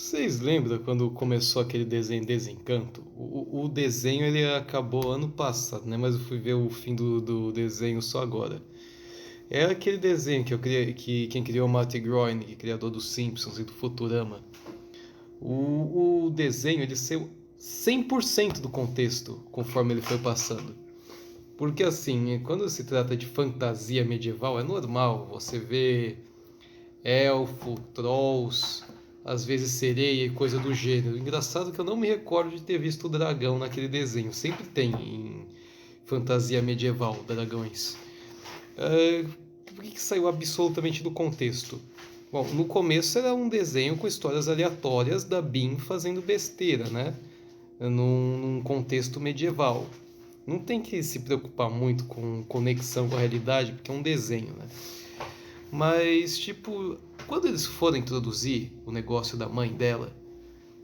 Vocês lembram quando começou aquele desenho Desencanto? O desenho ele acabou ano passado, né? Mas eu fui ver o fim do desenho só agora. É aquele desenho que eu criei, que quem criou é o Matt Groening, criador dos Simpsons e do Futurama. O desenho ele saiu 100% do contexto conforme ele foi passando. Porque assim, quando se trata de fantasia medieval, é normal você ver elfo, trolls, às vezes sereia e coisa do gênero. Engraçado que eu não me recordo de ter visto o dragão naquele desenho. Sempre tem em fantasia medieval dragões. Por que saiu absolutamente do contexto? Bom, no começo era um desenho com histórias aleatórias da Bean fazendo besteira, né? Num contexto medieval. Não tem que se preocupar muito com conexão com a realidade, porque é um desenho, né? Mas, tipo, quando eles foram introduzir o negócio da mãe dela,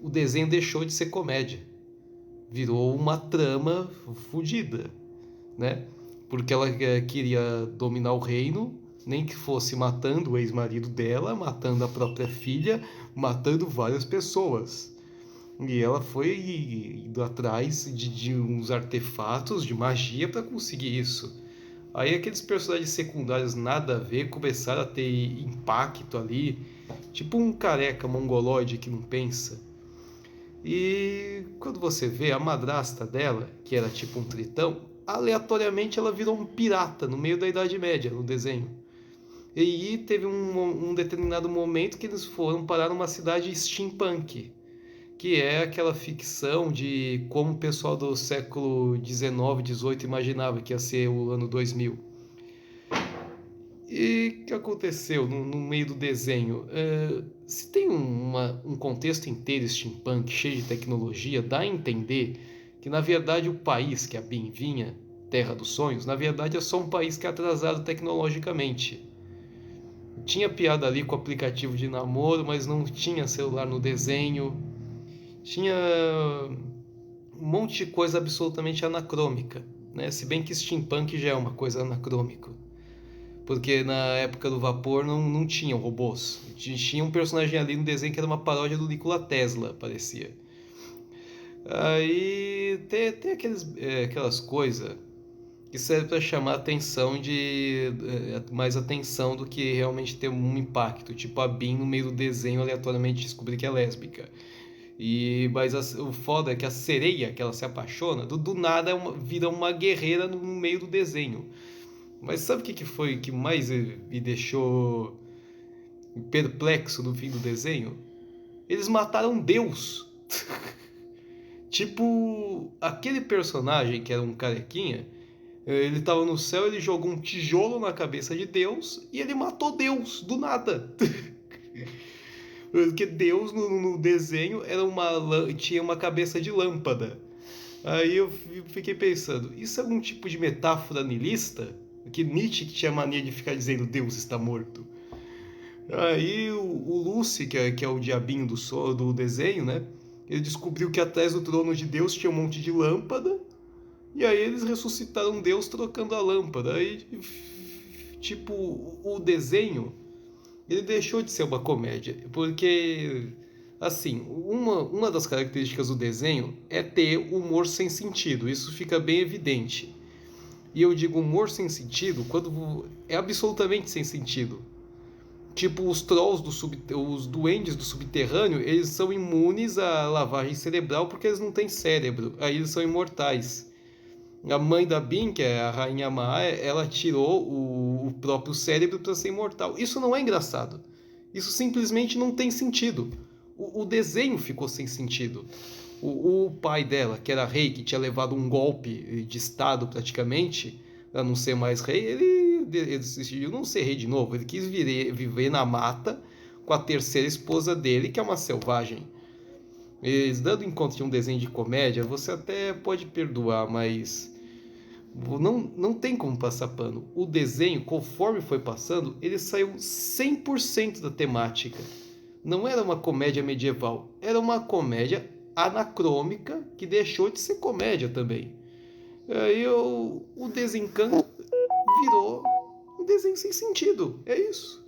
o desenho deixou de ser comédia. Virou uma trama fodida, né? Porque ela queria dominar o reino, nem que fosse matando o ex-marido dela, matando a própria filha, matando várias pessoas. E ela foi indo atrás de uns artefatos de magia para conseguir isso. Aí aqueles personagens secundários nada a ver começaram a ter impacto ali, tipo um careca mongoloide que não pensa. E quando você vê a madrasta dela, que era tipo um tritão, aleatoriamente ela virou um pirata no meio da Idade Média no desenho. E aí teve um determinado momento que eles foram parar numa cidade steampunk, que é aquela ficção de como o pessoal do século XIX, XVIII imaginava que ia ser o ano 2000. E o que aconteceu no meio do desenho? Se tem um contexto inteiro steampunk, cheio de tecnologia, dá a entender que na verdade o país que a Bin vinha, Terra dos Sonhos, na verdade é só um país que é atrasado tecnologicamente. Tinha piada ali com o aplicativo de namoro, mas não tinha celular no desenho. Tinha um monte de coisa absolutamente anacrônica, né? Se bem que steampunk já é uma coisa anacrônica. Porque na época do vapor não tinham robôs. Tinha um personagem ali no desenho que era uma paródia do Nikola Tesla, parecia. Aí tem aquelas coisas que servem para chamar atenção mais atenção do que realmente ter um impacto. Tipo a Bean no meio do desenho aleatoriamente descobrir que é lésbica. Mas o foda é que a sereia que ela se apaixona, do nada vira uma guerreira no meio do desenho. Mas sabe o que foi que mais me deixou perplexo no fim do desenho? Eles mataram Deus. Tipo, aquele personagem que era um carequinha, ele tava no céu, ele jogou um tijolo na cabeça de Deus e ele matou Deus, do nada. Porque Deus no desenho tinha uma cabeça de lâmpada. Aí eu fiquei pensando, isso é algum tipo de metáfora niilista? Que Nietzsche que tinha mania de ficar dizendo Deus está morto. Aí o Lucy, que é o diabinho do desenho, né? Ele descobriu que atrás do trono de Deus tinha um monte de lâmpada. E aí eles ressuscitaram Deus trocando a lâmpada. Aí, tipo, o desenho, ele deixou de ser uma comédia. Porque, assim, uma das características do desenho é ter humor sem sentido. Isso fica bem evidente. E eu digo humor sem sentido quando é absolutamente sem sentido. Tipo, os trolls os duendes do subterrâneo, eles são imunes à lavagem cerebral porque eles não têm cérebro. Aí eles são imortais. A mãe da Bin, que é a rainha má, ela tirou o próprio cérebro para ser imortal. Isso não é engraçado. Isso simplesmente não tem sentido. O desenho ficou sem sentido. O pai dela, que era rei, que tinha levado um golpe de estado praticamente, para não ser mais rei, ele decidiu não ser rei de novo. Ele quis viver na mata com a terceira esposa dele, que é uma selvagem. Eles, dando em conta de um desenho de comédia, você até pode perdoar, mas não tem como passar pano. O desenho, conforme foi passando, ele saiu 100% da temática. Não era uma comédia medieval, era uma comédia anacrônica que deixou de ser comédia também. Aí o desencanto virou um desenho sem sentido. É isso.